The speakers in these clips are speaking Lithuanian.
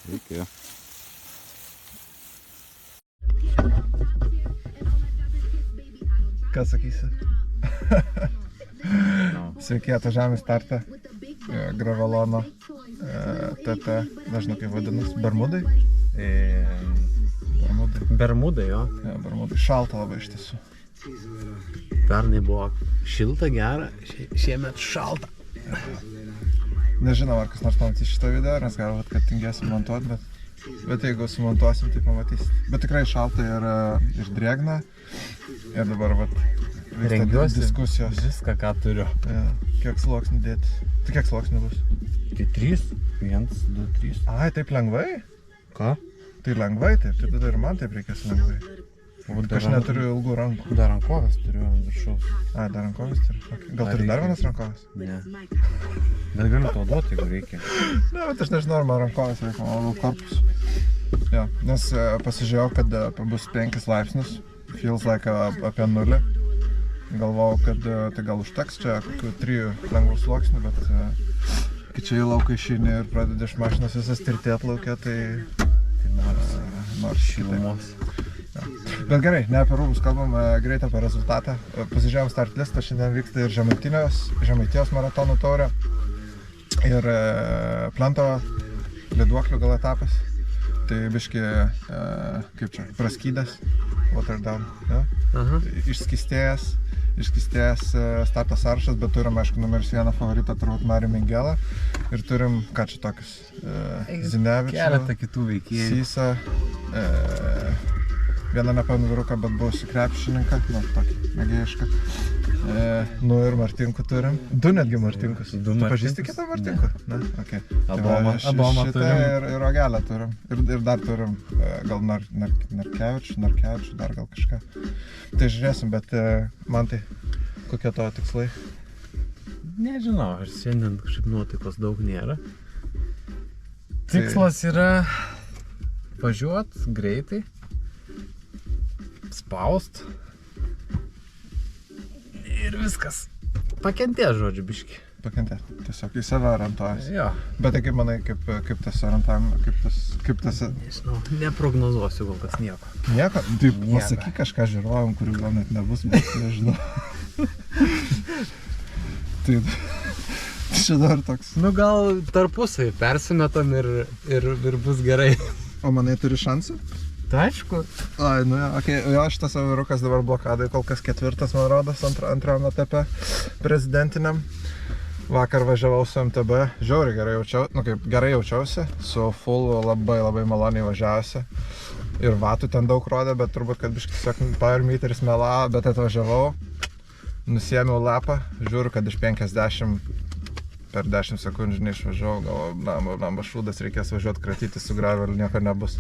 Sveiki. Ką sakysi? Sveiki, atvažiavome startą. Gravelono TT, nežinau kaip vadinas, Bermudai? Bermudai, jo. Bermudai. Šalta labai iš tiesų. Pernai buvo šilta, gera, šiemet šalta. Nežinau, ar kas nors pamatys šitą video, nes galbūt, kad tingėsim montuoti, bet jeigu sumontuosim, tai pamatysit. Bet tikrai šalta ir drėgna. Ir dabar rengiuosi diskusijos. Viską, ką turiu. Ja, kiek sluoksnių dėti? Tai kiek sluoksnių bus? Tai 3, 1, 2, 3. Ai, taip lengvai? Ką? Tai lengvai taip, tai tada ir man taip reikės lengvai. Aš neturiu ilgų rankų. Dar rankovės turiu viršaus. Ai, dar rankovės turiu. Okay. Gal turi dar vienas rankovės? Ne. Bet galiu tau duoti, jeigu reikia. Ne, bet aš nežinau, ar man rankovės reikia, man labiau korpus. Ja, nes pasižiūrėjau, kad bus 5 laipsnius. Feels like apie 0. Galvojau, kad tai gal užteks čia kokių 3 lengvų sluoksnių, bet kai čia į lauką išeini ir pradedi iš mašinos visas tirtėt lauke, tai nors šilumos. Ja. Bet gerai, ne apie rūbus kalbam, greit apie rezultatą. Pasižiūrėjom start listą, šiandien vyksta ir Žemaitijos maratonų taurė ir plento liduoklių gal etapas. Tai biški, kaip čia, praskydęs, water down, ja? Išskystėjęs starto sąrašas, bet turim, aišku, numeris 1 favoritą turbūt Marių Mingelą ir turim, ką čia tokius, Zinevičių, keletą kitų veikėjų. Sysą, vieną nepamenu vyruką, bet buvusi krepšininką, nu, tokį mėgėjišką. Nu ir Martinkų turim. 2 netgi Martinkus. Tu pažįsti kitą Martinkų? Ne? Okay. Abomą turim. Ir Rogelę turim. Ir dar turim gal Narkevičių, dar gal kažką. Tai žiūrėsim, bet man tai, kokie tavo tikslai? Nežinau, aš šiandien kažkaip nuotaikos daug nėra. Tikslas yra važiuot greitai, spaust. Ir viskas. Pakentės, žodžiu, biški. Pakentės. Tiesiog į save orientuojas. Jo. Bet tai kaip manai, kaip tas orientavimas, kaip tas... Nežinau, neprognozuosiu kol kas nieko. Nieko? Taip, pasakyk kažką žiūrovam, kurių gal net nebus, bet nežinau. Tai čia dar toks... Nu gal tarpusai persimetam ir bus gerai. O manai turi šansų? Tai aišku. Ai, nu jo, okei, jo, šitas savo vyrukas dabar blokadai, kol kas 4, man rodos, antram etape prezidentiniam. Vakar važiavau su MTB, žiauriai gerai jaučiausi, su full labai maloniai važiavusi. Ir vatų ten daug rodė, bet turbūt, kad biškai tiesiog power meteris melavo, bet atvažiavau, nusiėmiau lapą, žiūriu, kad iš 50 per 10 sekundžių neišvažiavau, galvo, šūdas reikės važiuoti kratytis su graveliu, nieko nebus.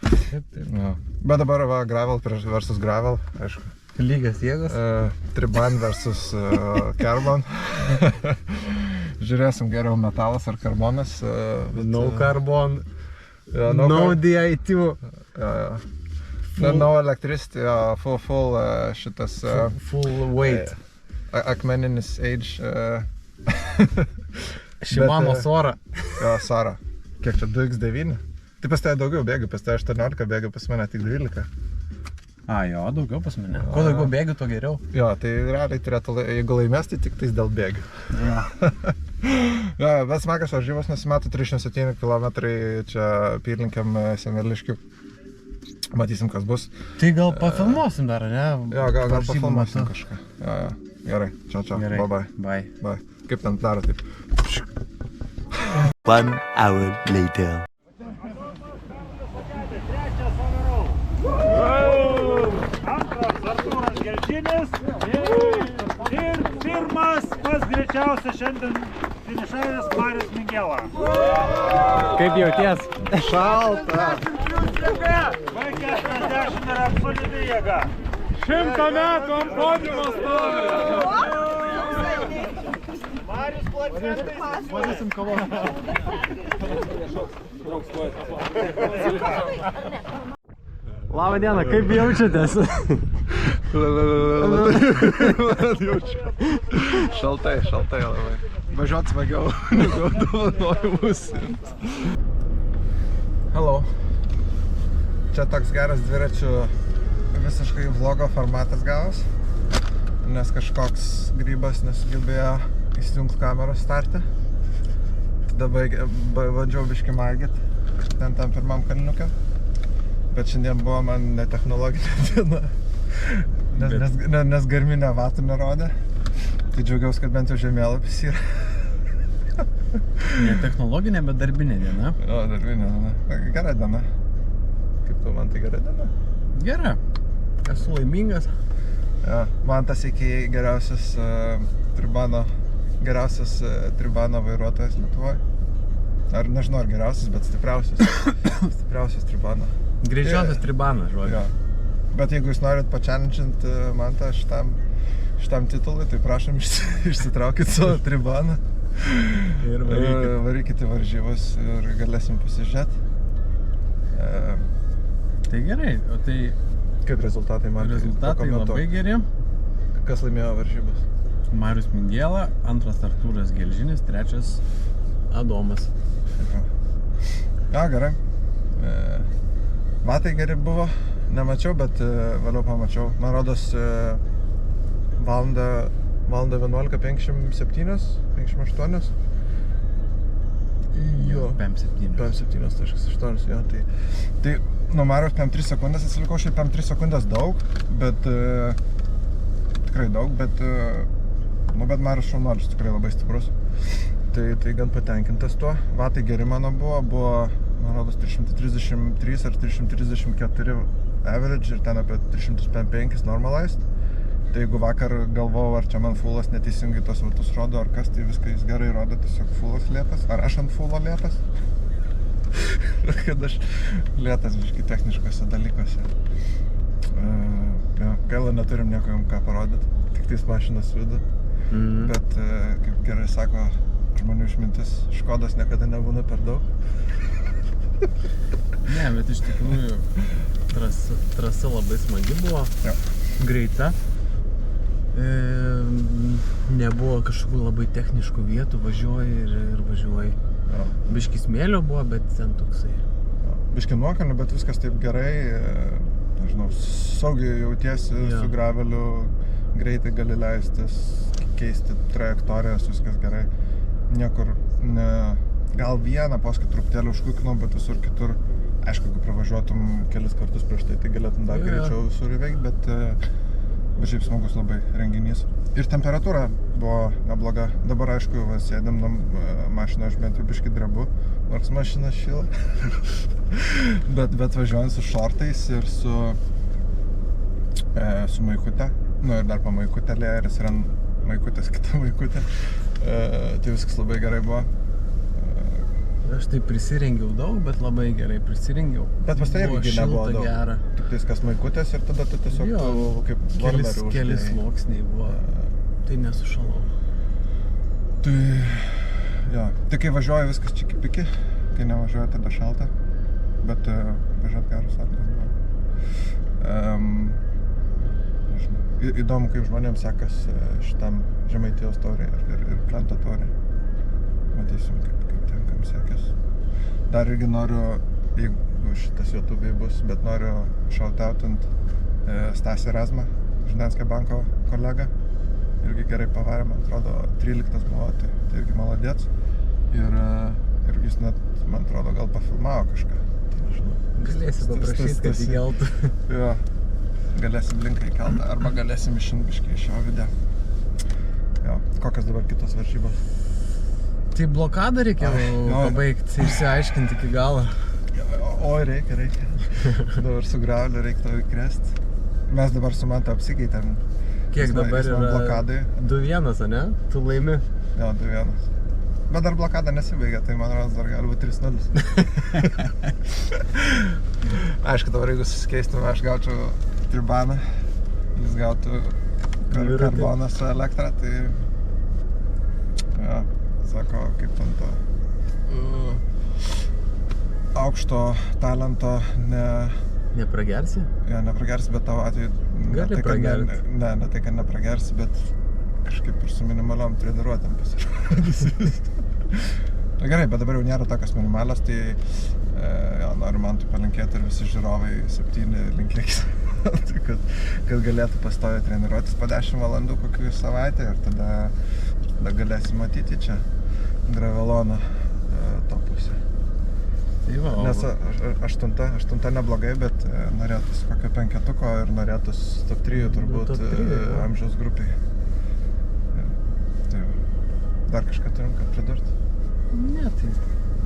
Taip. Ja. Bet dabar gravel versus gravel, aišku. Lygios jėgos. Triban versus carbon. Žiūrėsim geriau metalas ar karbonas. No carbon, no DI2. No electricity, full šitas... Full weight. Akmeninis age. Shimano Sora. Jo, Sora. Kiek čia, 2x9? Tai pas tave daugiau bėgių, pas tave 18 bėgių, pas mane tik 12. Jo, daugiau pas mane. Kuo daugiau bėgių, to geriau. Jo, tai realiai turėtų, jeigu laimės, tai tik tais dėl bėgių. Jo, bet smagios varžybos, nusimato 307 km čia Pyrlinkiam Semerliškių. Matysim, kas bus. Tai gal pafilmuosim dar, ne? Jo, gal pafilmuosim kažką. Jo, gerai, čau. Bye. Kaip ten daro taip? 1 hour later. Artūras Gelžinis ir pirmas pats greičiausias šiandien finišavęs Marius Mingela. Kaip jauties? Šalta! Baig 40 yra absoliuti jėga. 100 metų ant podiumo stovi. Marius Placetas. Varysim kavos. Labą dieną, kaip jaučiatės? Jaučiu. Šaltai labai. Važiuot smagiau, negu dovanojimus. Hello. Čia toks geras dviračių visiškai vlogo formatas gavos, nes kažkoks grybas nesugebėjo įsijungti kameros starte. Tada bandžiau biškį maigit ten tam pirmam kalniuke, bet šiandien buvo man netechnologinė diena, nes Garminė vatų nerodė. Tai džiaugiausi, kad bent jau žemėlapis yra. Ne technologinė, bet darbinė diena. O, darbinė diena. Gera diena. Kaip tu, man tai gera diena? Gera. Esu laimingas. Ja, man tas iki geriausias tribano vairuotojas Lietuvoje. Ar nežinau, ar geriausias, bet stipriausias. Stipriausias tribano. Greičiausias tribanas, žodžiu. Jo. Bet jeigu jūs norit pačialinčinti man tą šitam titului, tai prašom išsitraukit savo tribaną. Ir Varykite varžybas ir galėsim pasižiūrėti. Tai gerai, o tai Kaip rezultatai man? rezultatai labai geri. Kas laimėjo varžybas? Marius Mingiela, antras Artūras Gelžinis, trečias Adomas. Ja, gerai. Matai geri buvo, nemačiau, bet vėliau pamačiau. Man rodos valandą 11:57, 58. Jo. 5:7.8, jo, tai nuo Mariaus 5-3 sekundės atsilikau, šiaip 5-3 sekundės daug, bet tikrai daug, bet Marius šaunuolis tikrai labai stiprus. Tai gan patenkintas tuo. Vatai geri mano buvo, man rodos, 333 ar 334 average ir ten apie 305 normalized. Tai jeigu vakar galvojau, ar čia man fullas neteisingai tos vatus rodo, ar kas, tai viską jis gerai rodo, tiesiog fullas lėtas. Ar aš ant fullo lėtas? Kad aš lėtas biškai techniškose dalykuose. Gaila, neturim nieko jums ką parodyti, tik tais mašinos vidų. Bet, kaip gerai sako žmonių išmintis, Škodos niekada nebūna per daug. Ne, bet iš tikrųjų trasa labai smagi buvo, greita. Nebuvo kažkokių labai techniškų vietų, važiuoji ir važiuoji. Biškį smėlio buvo, bet ten toksai. Biškį nuokalnių, bet viskas taip gerai, nežinau, saugiai jautiesi su graveliu, greitai gali leistis, keisti trajektorijas, viskas gerai. Niekur ne... Gal vieną paskui truputėlį užkukinau, bet visur kitur, aišku, jeigu pravažiuotum kelis kartus prieš tai galėtum dar greičiau visur įveikti, bet šiaip smagus labai renginys. Ir temperatūra buvo nebloga. Dabar, aišku, sėdėm mašiną, aš bent jau biškį drebu, nors mašina šyla. bet važiuojant su šortais ir su maikute. Nu ir dar po maikutelė, ir jis yra maikutės kita maikutė. Tai viskas labai gerai buvo. Aš tai prisirengiau daug, bet labai gerai prisirengiau. Bet pas tai irgi nebuvo daug. Gera. Tik tais kas maikutės ir tada tu tiesiog kaip varnarių uždėjai. Kelis sluoksniai buvo, tai nesušalau. Tai kai važiuoju viskas čiki-piki, kai nevažiuoju tada šalta, bet važiuot geras sąlygas buvo. Nežinau, įdomu kaip žmonėms sekas šitam Žemaitijos taurė ir Plento taurė. Matysim kaip tenkam sekės. Dar irgi noriu, jeigu šitas YouTube'ai bus, bet noriu shoutoutant Stasį Razmą, Žindenskio banko kolegą. Irgi gerai pavarė, man atrodo, 13 buvo, tai irgi maladėts. Ir jis net, man atrodo, gal pafilmavo kažką. Tai nežinau. Galėsi paprašyti, kad įkeltų. Jo, galėsim linką įkeltą, arba galėsim išimti biškį iš šio video. Jo, kokios dabar kitos varžybos? Tai blokadą reikia pabaigti, išsiaiškinti iki galo. Oi, reikia. Dabar su graveliu reikia to įkresti. Mes dabar su Mantu apsikeitėm. Kiek dabar yra? Blokadai. 2-1, ane? Tu laimi. Jo, 2-1. Bet dar blokada nesibaigė, tai man rodos dar gali būti 3-0. Aišku, dabar jeigu susikeistume, aš gaučiau tribaną, jis gautų karboną su elektra, tai... Jo, sako, kaip ten to... aukšto talento Nepragersi? Ja, nepragersi, bet tavo atveju... Gali pragerti. Ne tai, kad nepragersi, bet kažkaip ir su minimaliom treniruotėm pasirodys. Na gerai, bet dabar jau nėra tokios minimalios, tai Jo, noriu man tai palinkėti ir visi žiūrovai 7 linkėkis. kad galėtų pastoviai treniruotis po 10 valandų kokių savaitę ir tada galėsim matyti čia Gravelono to pusę. Tai va, Nes 8 neblogai, bet norėtųs kokio 5 ir norėtųs top 3 turbūt top 3, jo. amžiaus grupiai. Tai va. Dar kažką turim ką pridurti. Ne, tai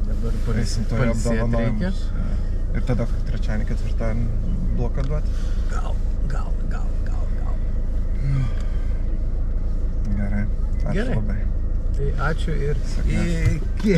dabar Eisim to pailsėt reikia. apdovanojimus. Ir tada trečiadienį, ketvirtadienį blokaduoti. Gal. Gerai. Ačiū Gerai. labai. Tai ačiū ir Sėkmės. iki.